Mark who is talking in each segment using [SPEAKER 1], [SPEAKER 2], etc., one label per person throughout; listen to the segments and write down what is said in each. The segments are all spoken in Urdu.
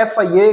[SPEAKER 1] FIA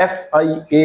[SPEAKER 1] FIA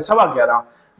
[SPEAKER 1] 11:15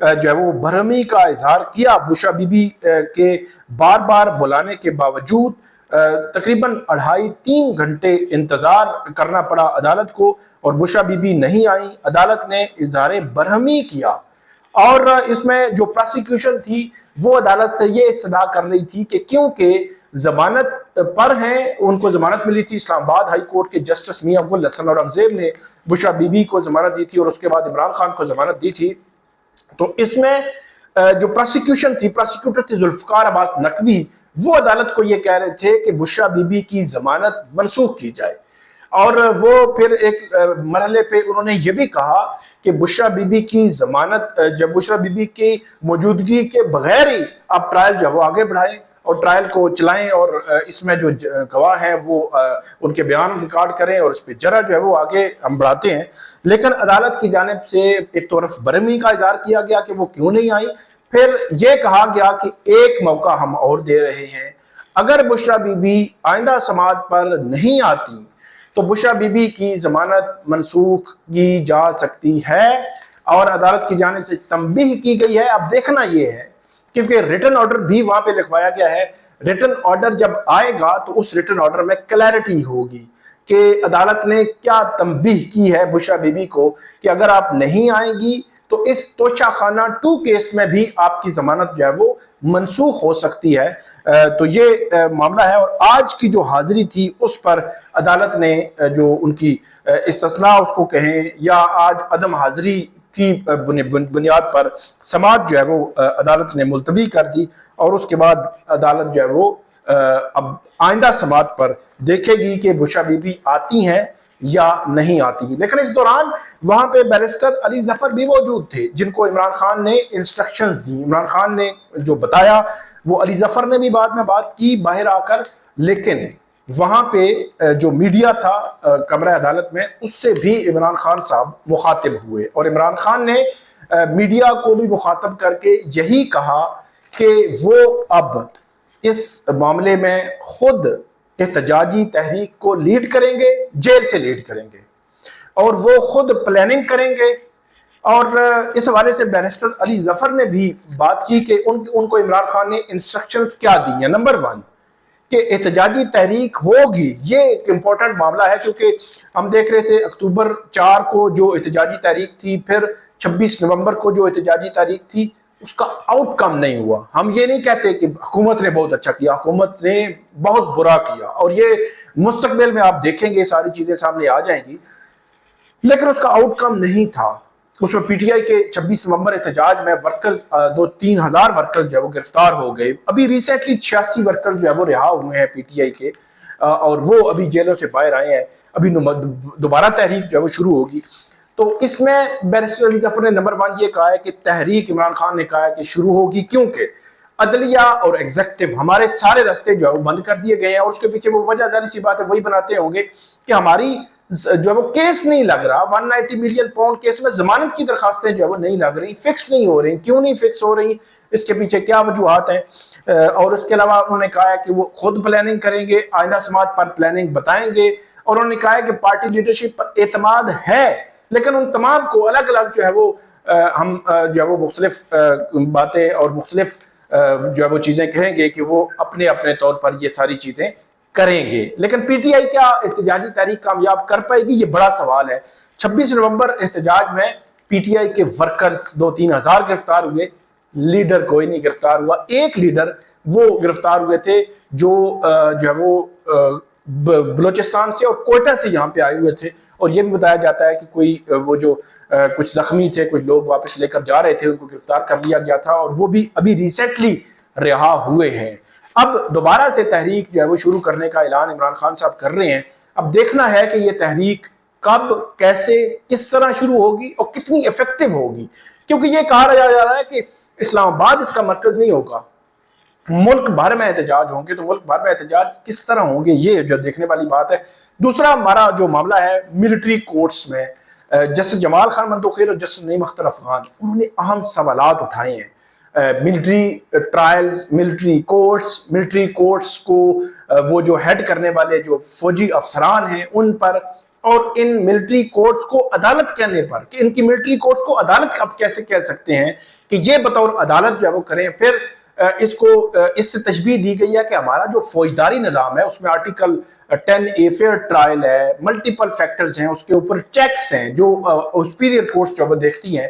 [SPEAKER 1] جو ہے وہ برہمی کا اظہار کیا بشرا بی بی کے بار بار بلانے کے باوجود تقریباً 2.5-3 گھنٹے انتظار کرنا پڑا عدالت کو اور بشرا بی بی نہیں آئی. عدالت نے اظہار برہمی کیا اور اس میں جو پروسیکیوشن تھی وہ عدالت سے یہ استدعا کر رہی تھی کہ کیونکہ ضمانت پر ہیں، ان کو ضمانت ملی تھی اسلام آباد ہائی کورٹ کے جسٹس میاں گل حسن اورنگزیب نے بشرا بی بی کو ضمانت دی تھی اور اس کے بعد عمران خان کو ضمانت دی تھی. تو اس میں جو پروسیکیوشن تھی، پروسیکیوٹر تھی ذوالفقار عباس نقوی، وہ عدالت کو یہ کہہ رہے تھے کہ بشرا بی بی کی ضمانت منسوخ کی جائے. اور وہ پھر ایک مرحلے پہ انہوں نے یہ بھی کہا کہ بشرا بی بی کی ضمانت، جب بشرا بی بی کی موجودگی کے بغیر ہی آپ ٹرائل جو ہے وہ آگے بڑھائیں اور ٹرائل کو چلائیں اور اس میں جو گواہ ہیں وہ ان کے بیان ریکارڈ کریں اور اس پہ جرا جو ہے وہ آگے ہم بڑھاتے ہیں. لیکن عدالت کی جانب سے ایک طرف برہمی کا اظہار کیا گیا کہ وہ کیوں نہیں آئی، پھر یہ کہا گیا کہ ایک موقع ہم اور دے رہے ہیں، اگر بشرا بی بی آئندہ سماعت پر نہیں آتی تو بشرا بی بی کی ضمانت منسوخ کی جا سکتی ہے. اور عدالت کی جانب سے تنبیہ کی گئی ہے. اب دیکھنا یہ ہے کیونکہ ریٹن آرڈر بھی وہاں پہ لکھوایا گیا ہے، ریٹن آرڈر جب آئے گا تو اس ریٹن آرڈر میں کلیرٹی ہوگی کہ عدالت نے کیا تنبیہ کی ہے بشرا بی بی کو کہ اگر آپ نہیں آئیں گی تو اس توشہ خانہ 2 کیس میں بھی آپ کی ضمانت جو ہے وہ منسوخ ہو سکتی ہے. تو یہ معاملہ ہے اور آج کی جو حاضری تھی اس پر عدالت نے جو ان کی استثناء اس کو کہیں یا آج عدم حاضری کی بنیاد پر سماعت جو ہے وہ عدالت نے ملتوی کر دی اور اس کے بعد عدالت جو ہے وہ اب آئندہ سماعت پر دیکھے گی کہ بشرا بی بی آتی ہیں یا نہیں آتی. لیکن اس دوران وہاں پہ بیرسٹر علی ظفر بھی موجود تھے جن کو عمران خان نے انسٹرکشنز دی. عمران خان نے جو بتایا وہ علی ظفر نے بھی بعد میں بات کی باہر آ کر، لیکن وہاں پہ جو میڈیا تھا کمرہ عدالت میں اس سے بھی عمران خان صاحب مخاطب ہوئے اور عمران خان نے میڈیا کو بھی مخاطب کر کے یہی کہا کہ وہ اب اس معاملے میں خود احتجاجی تحریک کو لیڈ کریں گے، جیل سے لیڈ کریں گے اور وہ خود پلاننگ کریں گے. اور اس حوالے سے بیرسٹر علی ظفر نے بھی بات کی کہ ان کو عمران خان نے انسٹرکشنز کیا دی ہیں. نمبر 1 کہ احتجاجی تحریک ہوگی، یہ ایک امپورٹنٹ معاملہ ہے کیونکہ ہم دیکھ رہے تھے اکتوبر 4 کو جو احتجاجی تحریک تھی، پھر 26 نومبر کو جو احتجاجی تحریک تھی، اس کا آؤٹ کم نہیں ہوا. ہم یہ نہیں کہتے کہ حکومت نے بہت اچھا کیا، حکومت نے بہت برا کیا اور یہ مستقبل میں آپ دیکھیں گے ساری چیزیں سامنے آ جائیں گی، لیکن اس کا آؤٹ کم نہیں تھا. اس میں پی ٹی آئی کے 26 نومبر احتجاج میں ورکرز 2-3 ہزار ورکرز جو ہے وہ گرفتار ہو گئے. ابھی ریسنٹلی 86 ورکرز جو ہے وہ رہا ہوئے ہیں پی ٹی آئی کے اور وہ ابھی جیلوں سے باہر آئے ہیں. ابھی دوبارہ تحریک جو ہے وہ شروع ہوگی. تو اس میں بیرسٹر علی ظفر نے نمبر 1 یہ کہا ہے کہ تحریک عمران خان نے کہا ہے کہ شروع ہوگی کیونکہ عدلیہ اور ایگزیکٹو ہمارے سارے راستے جو ہے وہ بند کر دیے گئے ہیں اور اس کے پیچھے وہ وجہ ظاہر سی بات ہے وہی بناتے ہوں گے کہ ہماری جو ہے وہ کیس نہیں لگ رہا. 190 ملین پاؤنڈ کیس میں ضمانت کی درخواستیں جو ہے وہ نہیں لگ رہی، فکس نہیں ہو رہی. کیوں نہیں فکس ہو رہی، اس کے پیچھے کیا وجوہات ہیں؟ اور اس کے علاوہ انہوں نے کہا ہے کہ وہ خود پلاننگ کریں گے، آئندہ سماعت پر پلاننگ بتائیں گے اور انہوں نے کہا ہے کہ پارٹی لیڈرشپ پر اعتماد ہے لیکن ان تمام کو الگ الگ جو ہے وہ ہم جو ہے وہ مختلف باتیں اور مختلف جو ہے وہ چیزیں کہیں گے کہ وہ اپنے اپنے طور پر یہ ساری چیزیں کریں گے. لیکن پی ٹی آئی کیا احتجاجی تحریک کامیاب کر پائے گی، یہ بڑا سوال ہے. 26 نومبر احتجاج میں پی ٹی آئی کے ورکرز 2-3 ہزار گرفتار ہوئے، لیڈر کوئی نہیں گرفتار ہوا. ایک لیڈر وہ گرفتار ہوئے تھے جو ہے وہ بلوچستان سے اور کوئٹہ سے یہاں پہ آئے ہوئے تھے اور یہ بھی بتایا جاتا ہے کہ کوئی وہ جو کچھ زخمی تھے، کچھ لوگ واپس لے کر جا رہے تھے، ان کو گرفتار کر لیا گیا تھا اور وہ بھی ابھی ریسنٹلی رہا ہوئے ہیں. اب دوبارہ سے تحریک جو ہے وہ شروع کرنے کا اعلان عمران خان صاحب کر رہے ہیں. اب دیکھنا ہے کہ یہ تحریک کب، کیسے، کس طرح شروع ہوگی اور کتنی ایفیکٹو ہوگی، کیونکہ یہ کہا جا رہا ہے کہ اسلام آباد اس کا مرکز نہیں ہوگا، ملک بھر میں احتجاج ہوں گے. تو ملک بھر میں احتجاج کس طرح ہوں گے یہ جو دیکھنے والی بات ہے. دوسرا ہمارا جو معاملہ ہے ملٹری کورٹس میں، جسٹس جمال خان مندوخیل اور جسٹس نعیم اختر افغان انہوں نے اہم سوالات اٹھائے ہیں. ملٹری ٹرائلز، ملٹری کورٹس کو وہ جو ہیڈ کرنے والے جو فوجی افسران ہیں ان پر اور ان ملٹری کورٹس کو عدالت کہنے پر کہ ان کی ملٹری کورٹس کو عدالت اب کیسے کہہ سکتے ہیں کہ یہ بطور عدالت جو ہے وہ کریں. پھر اس سے تشبیہ دی گئی ہے کہ ہمارا جو فوجداری نظام ہے اس میں آرٹیکل 10A فیئر ٹرائل ہے، ملٹیپل فیکٹرز ہیں، اس کے اوپر چیکس ہیں جو سپیریئر کورٹس جو وہ دیکھتی ہیں.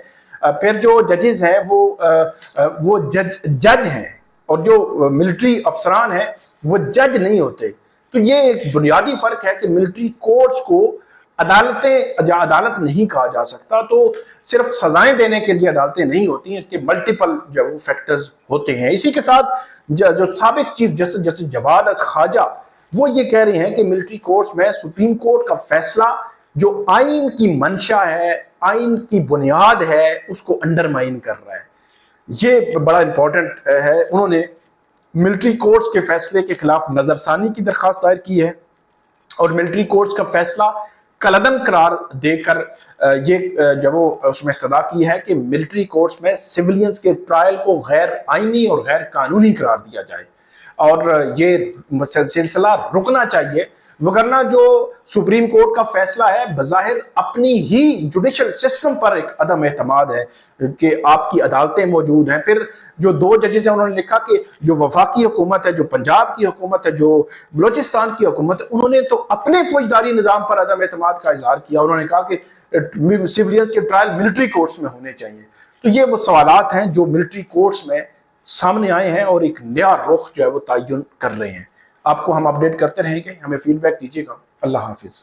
[SPEAKER 1] پھر جو ججز ہیں وہ جج ہیں، اور جو ملٹری افسران ہیں وہ جج نہیں ہوتے. تو یہ ایک بنیادی فرق ہے کہ ملٹری کورٹس کو عدالت نہیں کہا جا سکتا. تو صرف سزائیں دینے کے لیے عدالتیں نہیں ہوتی ہیں کہ ملٹیپل جو فیکٹرز ہوتے ہیں. اسی کے ساتھ جو سابق چیف جسٹس جیسے جواد خواجہ وہ یہ کہہ رہے ہیں کہ ملٹری کورٹس میں سپریم کورٹ کا فیصلہ جو آئین کی منشا ہے، آئین کی بنیاد ہے، اس کو انڈرمائن کر رہا ہے. یہ بڑا امپورٹنٹ ہے. انہوں نے ملٹری کورٹس کے فیصلے کے خلاف نظر ثانی کی درخواست دائر کی ہے، اور ملٹری کورٹس کا فیصلہ کالعدم قرار دے کر یہ جب وہ اس میں استدعا کی ہے کہ ملٹری کورٹس میں سیولینز کے ٹرائل کو غیر آئینی اور غیر قانونی قرار دیا جائے، اور یہ سلسلہ رکنا چاہیے. وگرنہ جو سپریم کورٹ کا فیصلہ ہے بظاہر اپنی ہی جوڈیشل سسٹم پر ایک عدم اعتماد ہے کہ آپ کی عدالتیں موجود ہیں. پھر جو دو ججز ہیں انہوں نے لکھا کہ جو وفاقی حکومت ہے، جو پنجاب کی حکومت ہے، جو بلوچستان کی حکومت ہے، انہوں نے تو اپنے فوجداری نظام پر عدم اعتماد کا اظہار کیا. انہوں نے کہا کہ سیولینز کے ٹرائل ملٹری کورٹس میں ہونے چاہیے. تو یہ وہ سوالات ہیں جو ملٹری کورٹس میں سامنے آئے ہیں اور ایک نیا رخ جو ہے وہ تعین کر رہے ہیں. آپ کو ہم اپڈیٹ کرتے رہیں گے، ہمیں فیڈ بیک دیجیے گا. اللہ حافظ.